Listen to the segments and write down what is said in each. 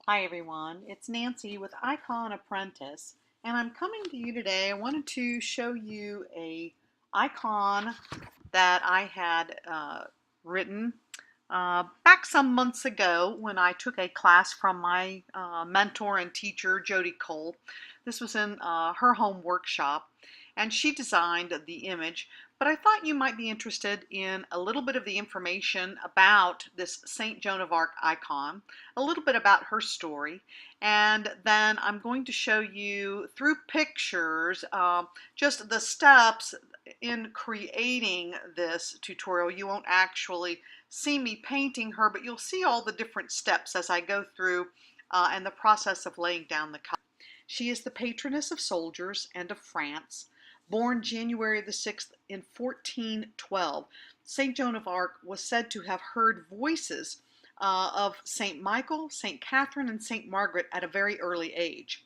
Hi everyone, it's Nancy with Icon Apprentice, and I'm coming to you today. I wanted to show you a icon that I had written back some months ago when I took a class from my mentor and teacher, Jody Cole. This was in her home workshop, and she designed the image. But I thought you might be interested in a little bit of the information about this St. Joan of Arc icon, a little bit about her story, and then I'm going to show you through pictures just the steps in creating this tutorial. You won't actually see me painting her, but you'll see all the different steps as I go through and the process of laying down the color. She is the patroness of soldiers and of France. Born January the 6th in 1412, St. Joan of Arc was said to have heard voices of St. Michael, St. Catherine, and St. Margaret at a very early age.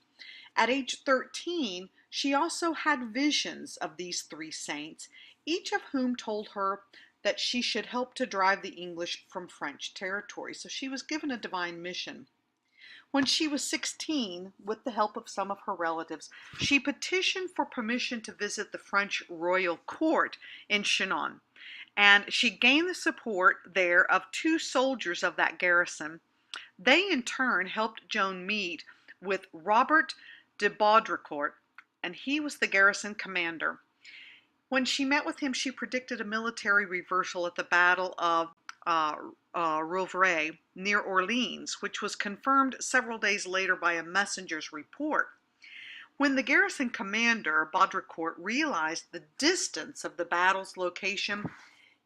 At age 13, she also had visions of these three saints, each of whom told her that she should help to drive the English from French territory. So she was given a divine mission. When she was 16, with the help of some of her relatives, she petitioned for permission to visit the French royal court in Chinon, and she gained the support there of two soldiers of that garrison. They in turn helped Joan meet with Robert de Baudricourt, and he was the garrison commander. When she met with him, she predicted a military reversal at the Battle of Rouvray near Orleans, which was confirmed several days later by a messenger's report. When the garrison commander, Baudricourt, realized the distance of the battle's location,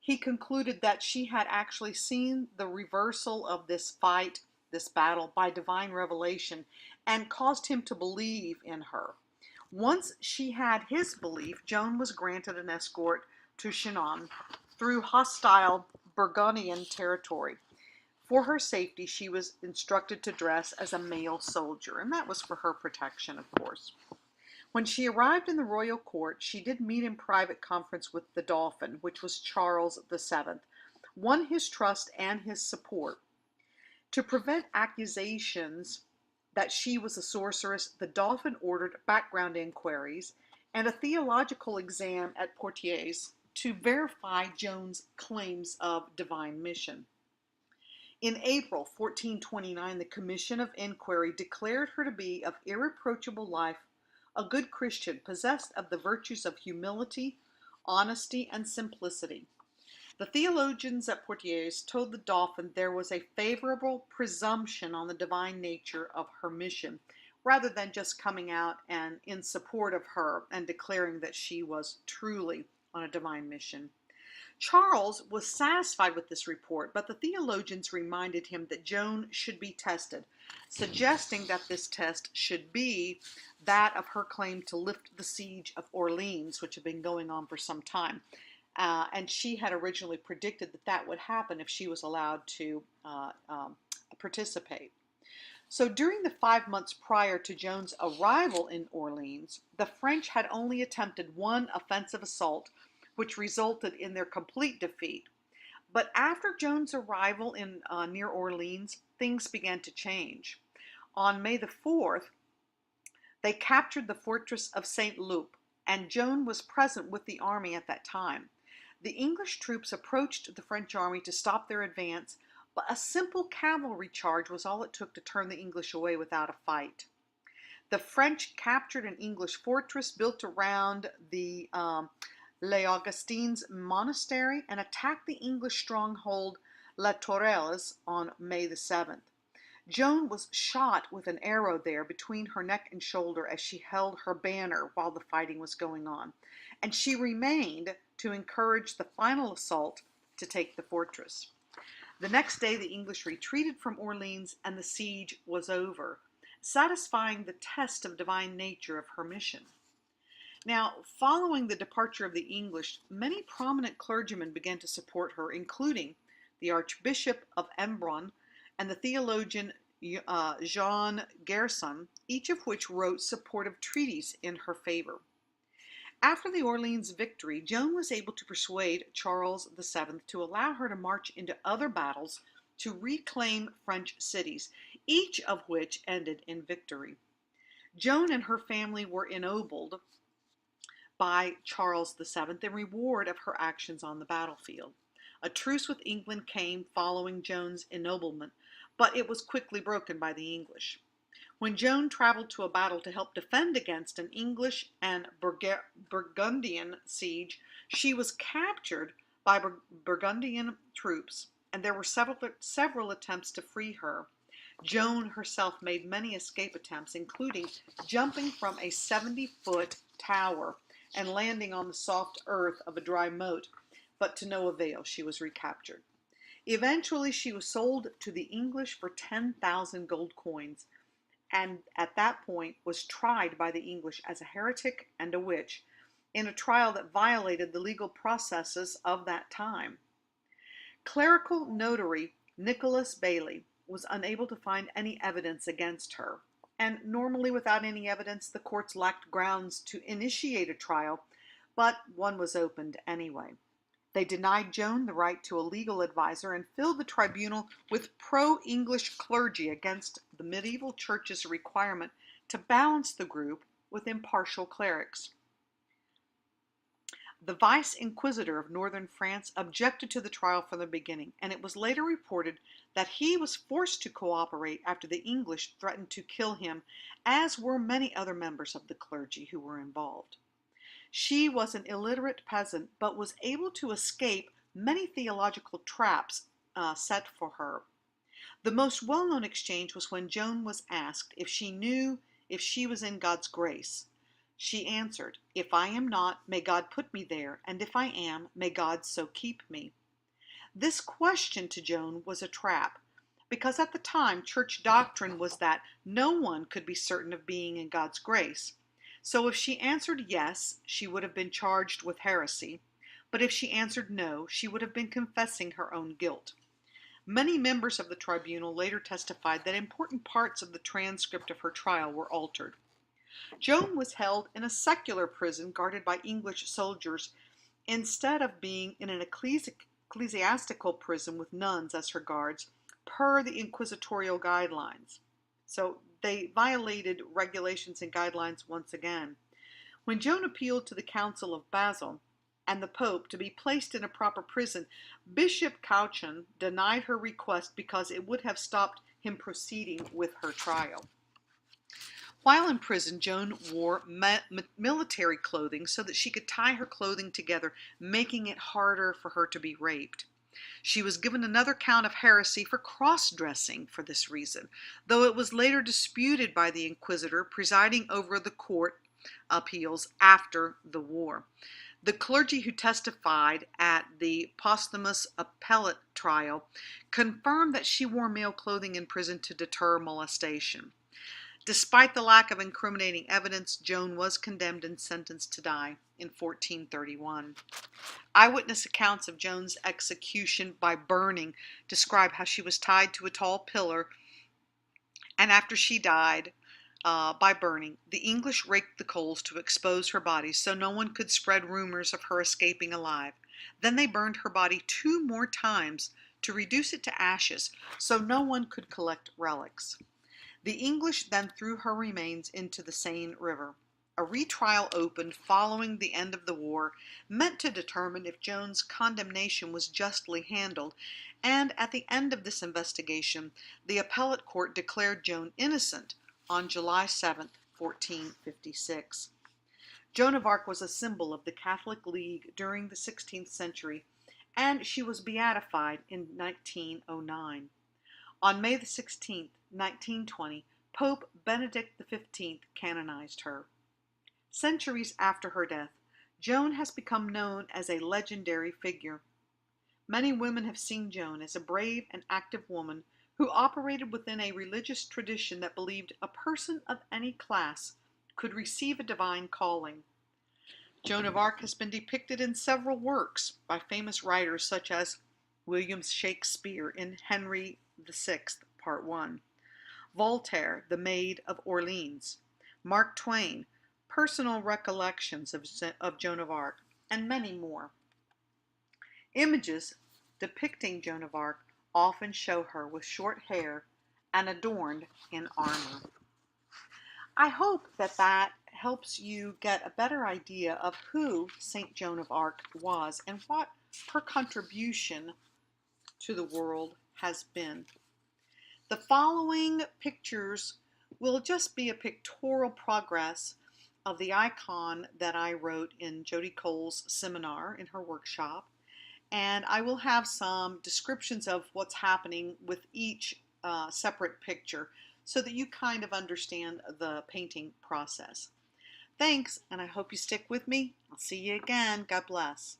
he concluded that she had actually seen the reversal of this fight, this battle, by divine revelation, and caused him to believe in her. Once she had his belief, Joan was granted an escort to Chinon through hostile Burgundian territory. For her safety, she was instructed to dress as a male soldier, and that was for her protection, of course. When she arrived in the royal court, she did meet in private conference with the Dauphin, which was Charles VII, won his trust and his support. To prevent accusations that she was a sorceress, the Dauphin ordered background inquiries and a theological exam at Poitiers to verify Joan's claims of divine mission. In April 1429, the Commission of Inquiry declared her to be of irreproachable life, a good Christian, possessed of the virtues of humility, honesty, and simplicity. The theologians at Poitiers told the Dauphin there was a favorable presumption on the divine nature of her mission, rather than just coming out and in support of her and declaring that she was truly on a divine mission. Charles was satisfied with this report, but the theologians reminded him that Joan should be tested, suggesting that this test should be that of her claim to lift the siege of Orleans, which had been going on for some time. And she had originally predicted that that would happen if she was allowed to participate. So during the 5 months prior to Joan's arrival in Orleans, the French had only attempted one offensive assault, which resulted in their complete defeat. But after Joan's arrival in near Orleans, things began to change. On May the 4th, they captured the fortress of St. Loup, and Joan was present with the army at that time. The English troops approached the French army to stop their advance, but a simple cavalry charge was all it took to turn the English away without a fight. The French captured an English fortress built around the Les Augustines monastery and attacked the English stronghold Les Tourelles on May the 7th. Joan was shot with an arrow there between her neck and shoulder as she held her banner while the fighting was going on, and she remained to encourage the final assault to take the fortress. The next day the English retreated from Orleans and the siege was over, satisfying the test of divine nature of her mission. Now, following the departure of the English, many prominent clergymen began to support her, including the Archbishop of Embrun and the theologian Jean Gerson, each of which wrote supportive treatises in her favor. After the Orleans victory, Joan was able to persuade Charles VII to allow her to march into other battles to reclaim French cities, each of which ended in victory. Joan and her family were ennobled by Charles VII in reward of her actions on the battlefield. A truce with England came following Joan's ennoblement, but it was quickly broken by the English. When Joan traveled to a battle to help defend against an English and Burgundian siege, she was captured by Burgundian troops, and there were several attempts to free her. Joan herself made many escape attempts, including jumping from a 70-foot tower and landing on the soft earth of a dry moat, but to no avail. She was recaptured. Eventually, she was sold to the English for 10,000 gold coins, and at that point was tried by the English as a heretic and a witch in a trial that violated the legal processes of that time. Clerical notary Nicholas Bailey was unable to find any evidence against her, and normally without any evidence the courts lacked grounds to initiate a trial, but one was opened anyway. They denied Joan the right to a legal advisor and filled the tribunal with pro-English clergy against the medieval church's requirement to balance the group with impartial clerics. The vice-inquisitor of northern France objected to the trial from the beginning, and it was later reported that he was forced to cooperate after the English threatened to kill him, as were many other members of the clergy who were involved. She was an illiterate peasant, but was able to escape many theological traps set for her. The most well-known exchange was when Joan was asked if she knew if she was in God's grace. She answered, "If I am not, may God put me there, and if I am, may God so keep me." This question to Joan was a trap, because at the time church doctrine was that no one could be certain of being in God's grace. So if she answered yes, she would have been charged with heresy, but if she answered no, she would have been confessing her own guilt. Many members of the tribunal later testified that important parts of the transcript of her trial were altered. Joan was held in a secular prison guarded by English soldiers instead of being in an ecclesiastical prison with nuns as her guards, per the inquisitorial guidelines. So they violated regulations and guidelines once again. When Joan appealed to the Council of Basel and the Pope to be placed in a proper prison, Bishop Cauchon denied her request because it would have stopped him proceeding with her trial. While in prison, Joan wore military clothing so that she could tie her clothing together, making it harder for her to be raped. She was given another count of heresy for cross-dressing for this reason, though it was later disputed by the inquisitor presiding over the court appeals after the war. The clergy who testified at the posthumous appellate trial confirmed that she wore male clothing in prison to deter molestation. Despite the lack of incriminating evidence, Joan was condemned and sentenced to die in 1431. Eyewitness accounts of Joan's execution by burning describe how she was tied to a tall pillar, and after she died by burning, the English raked the coals to expose her body so no one could spread rumors of her escaping alive. Then they burned her body 2 more times to reduce it to ashes so no one could collect relics. The English then threw her remains into the Seine River. A retrial opened following the end of the war, meant to determine if Joan's condemnation was justly handled, and at the end of this investigation, the appellate court declared Joan innocent on July 7, 1456. Joan of Arc was a symbol of the Catholic League during the 16th century, and she was beatified in 1909. On May 16, 1920, Pope Benedict XV canonized her. Centuries after her death, Joan has become known as a legendary figure. Many women have seen Joan as a brave and active woman who operated within a religious tradition that believed a person of any class could receive a divine calling. Joan of Arc has been depicted in several works by famous writers such as William Shakespeare in Henry VI, Part 1, Voltaire, The Maid of Orleans, Mark Twain, Personal Recollections of Joan of Arc, and many more. Images depicting Joan of Arc often show her with short hair and adorned in armor. I hope that that helps you get a better idea of who St. Joan of Arc was and what her contribution to the world has been. The following pictures will just be a pictorial progress of the icon that I wrote in Jody Cole's seminar in her workshop, and I will have some descriptions of what's happening with each separate picture so that you kind of understand the painting process. Thanks, and I hope you stick with me. I'll see you again. God bless.